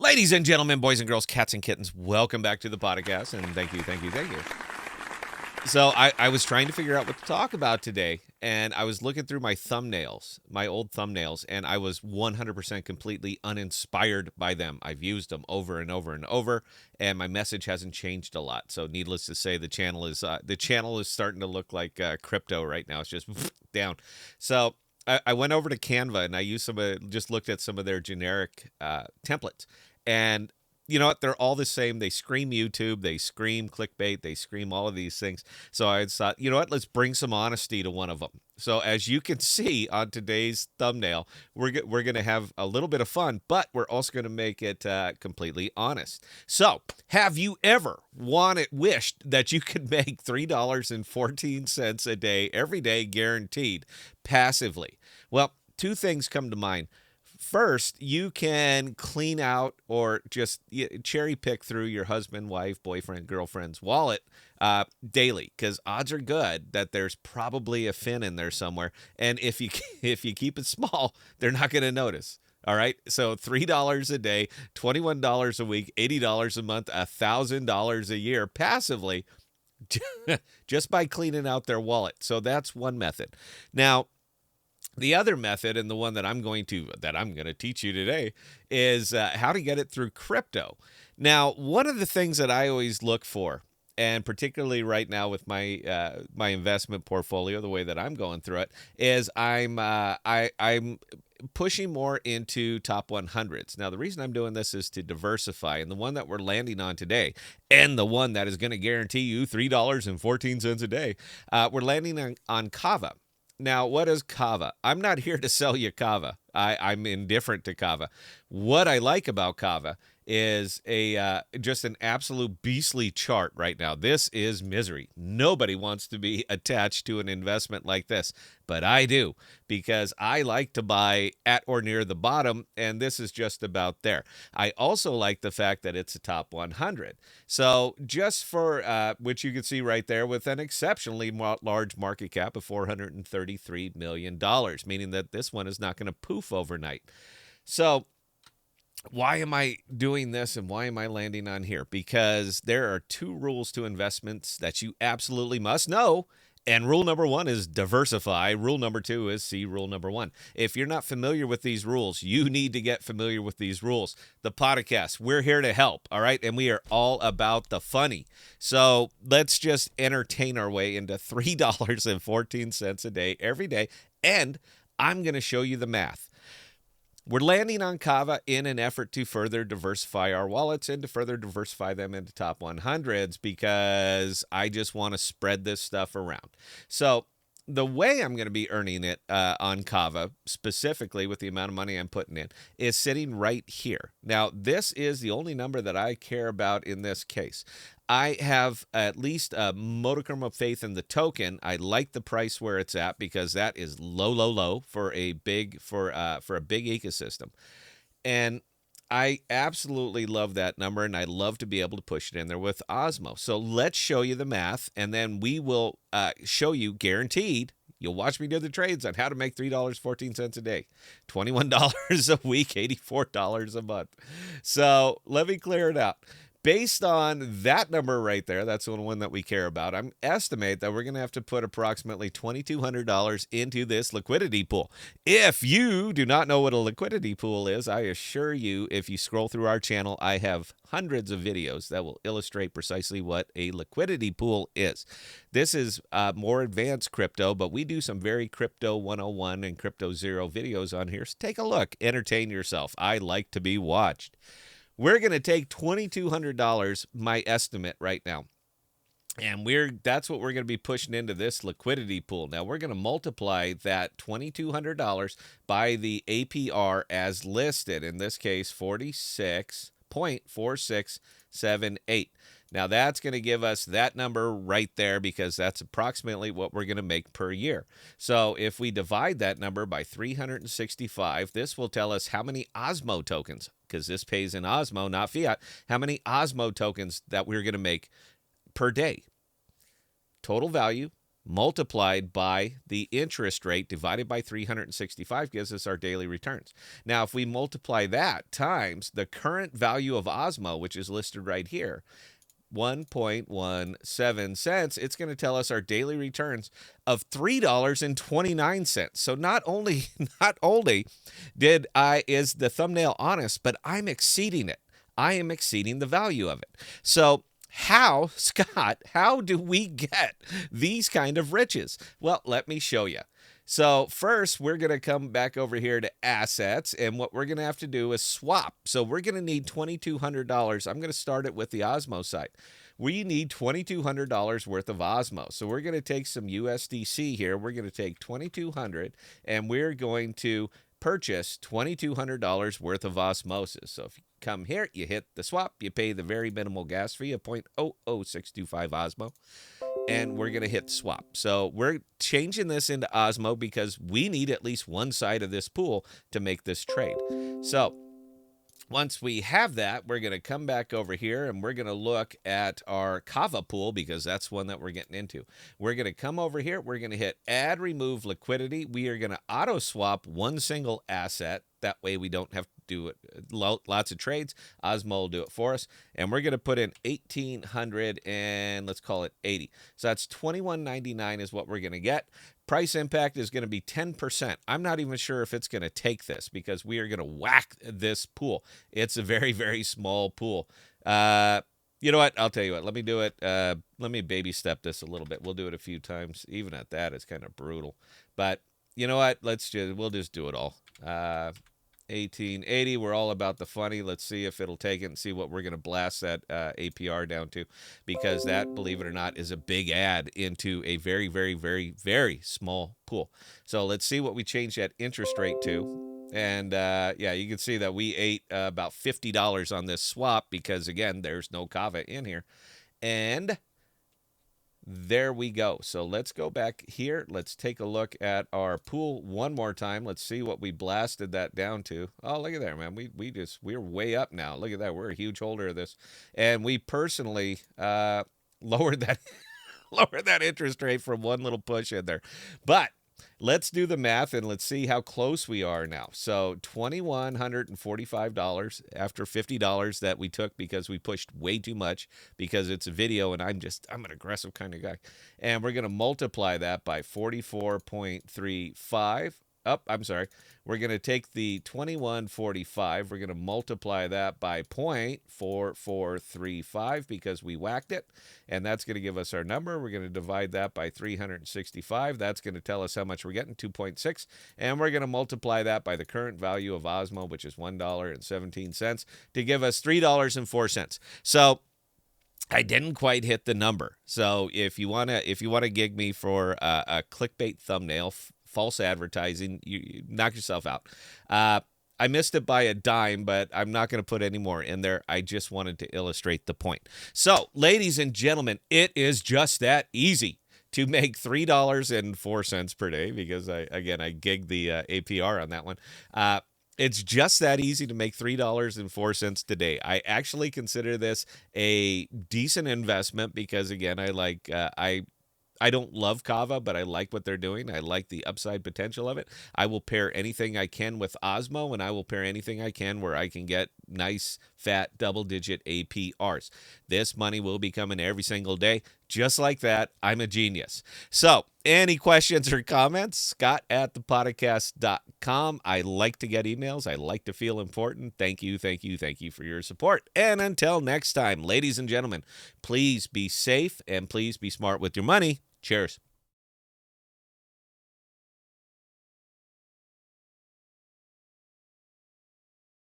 Ladies and gentlemen, boys and girls, cats and kittens, welcome back to the podcast, and thank you, thank you, thank you. So I was trying to figure out what to talk about today, and I was looking through my thumbnails, my old thumbnails, and I was 100% completely uninspired by them. I've used them over and over and over, and my message hasn't changed a lot. So needless to say, the channel is starting to look like crypto right now. It's just down. So I went over to Canva and I used just looked at some of their generic templates. And you know what? They're all the same. They scream YouTube, they scream clickbait, they scream all of these things. So I thought, you know what? Let's bring some honesty to one of them. So as you can see on today's thumbnail, we're going to have a little bit of fun, but we're also going to make it completely honest. So have you ever wished that you could make $3.14 a day, every day, guaranteed, passively? Well, two things come to mind. First, you can clean out or just cherry pick through your husband, wife, boyfriend, girlfriend's wallet daily, because odds are good that there's probably a fin in there somewhere. And if you if you keep it small, they're not going to notice. All right. So $3 a day, $21 a week, $80 a month, $1,000 a year passively just by cleaning out their wallet. So that's one method. Now, the other method, and the one that I'm going to teach you today, is how to get it through crypto. Now, one of the things that I always look for, and particularly right now with my my investment portfolio, the way that I'm going through it, is I'm pushing more into top 100s. Now, the reason I'm doing this is to diversify, and the one that we're landing on today, and the one that is going to guarantee you $3.14 a day, we're landing on Kava. Now, what is Kava? I'm not here to sell you Kava. I'm indifferent to Kava. What I like about Kava is just an absolute beastly chart right now. This is misery. Nobody wants to be attached to an investment like this, but I do, because I like to buy at or near the bottom, and this is just about there. I also like the fact that it's a top 100. So just for which you can see right there, with an exceptionally large market cap of $433 million, meaning that this one is not going to poof overnight. So why am I doing this and why am I landing on here? Because there are two rules to investments that you absolutely must know. And rule number one is diversify. Rule number two is see rule number one. If you're not familiar with these rules, you need to get familiar with these rules. The podcast, we're here to help, all right? And we are all about the funny. So let's just entertain our way into $3.14 a day every day. And I'm going to show you the math. We're landing on Kava in an effort to further diversify our wallets and to further diversify them into top 100s, because I just want to spread this stuff around. So the way I'm going to be earning it on Kava, specifically with the amount of money I'm putting in, is sitting right here. Now, this is the only number that I care about in this case. I have at least a modicum of faith in the token. I like the price where it's at, because that is low, low, low for a big ecosystem. And I absolutely love that number, and I love to be able to push it in there with Osmo. So let's show you the math, and then we will show you, guaranteed, you'll watch me do the trades on how to make $3.14 a day, $21 a week, $84 a month. So let me clear it out. Based on that number right there, that's the one that we care about, I estimate that we're going to have to put approximately $2,200 into this liquidity pool. If you do not know what a liquidity pool is, I assure you, if you scroll through our channel, I have hundreds of videos that will illustrate precisely what a liquidity pool is. This is more advanced crypto, but we do some very crypto 101 and crypto zero videos on here. So take a look, entertain yourself. I like to be watched. We're going to take $2,200, my estimate right now, and that's what we're going to be pushing into this liquidity pool. Now, we're going to multiply that $2,200 by the APR as listed, in this case, 46.4678. Now, that's going to give us that number right there, because that's approximately what we're going to make per year. So if we divide that number by 365, this will tell us how many Osmo tokens, because this pays in Osmo, not fiat, how many Osmo tokens that we're going to make per day. Total value multiplied by the interest rate divided by 365 gives us our daily returns. Now, if we multiply that times the current value of Osmo, which is listed right here, 1.17 cents, it's going to tell us our daily returns of $3.29. So not only is the thumbnail honest, but I'm exceeding it. I am exceeding the value of it. So how, Scott, how do we get these kind of riches? Well, let me show you. So first, we're going to come back over here to assets, and what we're going to have to do is swap. So we're going to need $2,200. I'm going to start it with the Osmo side. We need $2,200 worth of Osmo. So we're going to take some USDC here. We're going to take $2,200, and we're going to purchase $2,200 worth of osmosis. So if you come here, you hit the swap, you pay the very minimal gas fee of 0.00625 Osmo, and we're going to hit swap. So we're changing this into Osmo because we need at least one side of this pool to make this trade. So once we have that, we're going to come back over here and we're going to look at our Kava pool because that's one that we're getting into. We're going to come over here. We're going to hit add remove liquidity. We are going to auto swap one single asset. That way we don't have to do it lots of trades. Osmo will do it for us. And we're going to put in 1,800 and let's call it 80. So that's $21.99 is what we're going to get. Price impact is going to be 10%. I'm not even sure if it's going to take this because we are going to whack this pool. It's a very, very small pool. You know what? I'll tell you what. Let me do it. Let me baby step this a little bit. We'll do it a few times. Even at that, it's kind of brutal. But you know what? We'll just do it all. 1880. We're all about the funny. Let's see if it'll take it and see what we're going to blast that APR down to, because that, believe it or not, is a big add into a very, very, very, very small pool. So let's see what we change that interest rate to. And yeah, you can see that we ate about $50 on this swap because, again, there's no Kava in here. And there we go. So let's go back here. Let's take a look at our pool one more time. Let's see what we blasted that down to. Oh, look at that, man. We're way up now. Look at that. We're a huge holder of this. And we personally lowered that lowered that interest rate from one little push in there. But let's do the math and let's see how close we are now. So $2,145 after $50 that we took because we pushed way too much because it's a video and I'm an aggressive kind of guy. And we're going to multiply that by 44.35. I'm sorry. We're going to take the 2145. We're going to multiply that by 0.4435 because we whacked it. And that's going to give us our number. We're going to divide that by 365. That's going to tell us how much we're getting, 2.6. And we're going to multiply that by the current value of Osmo, which is $1.17, to give us $3.04. So I didn't quite hit the number. So if you wanna gig me for a clickbait thumbnail, false advertising, you knock yourself out. I missed it by a dime, but I'm not going to put any more in there. I just wanted to illustrate the point. So, ladies and gentlemen, it is just that easy to make $3.04 per day because I gigged the APR on that one. It's just that easy to make $3.04 today. I actually consider this a decent investment because, again, I don't love Kava, but I like what they're doing. I like the upside potential of it. I will pair anything I can with Osmo, and I will pair anything I can where I can get nice, fat, double-digit APRs. This money will be coming every single day. Just like that, I'm a genius. So, any questions or comments? Scott at ThePodocasts.com. I like to get emails. I like to feel important. Thank you, thank you, thank you for your support. And until next time, ladies and gentlemen, please be safe and please be smart with your money. Cheers.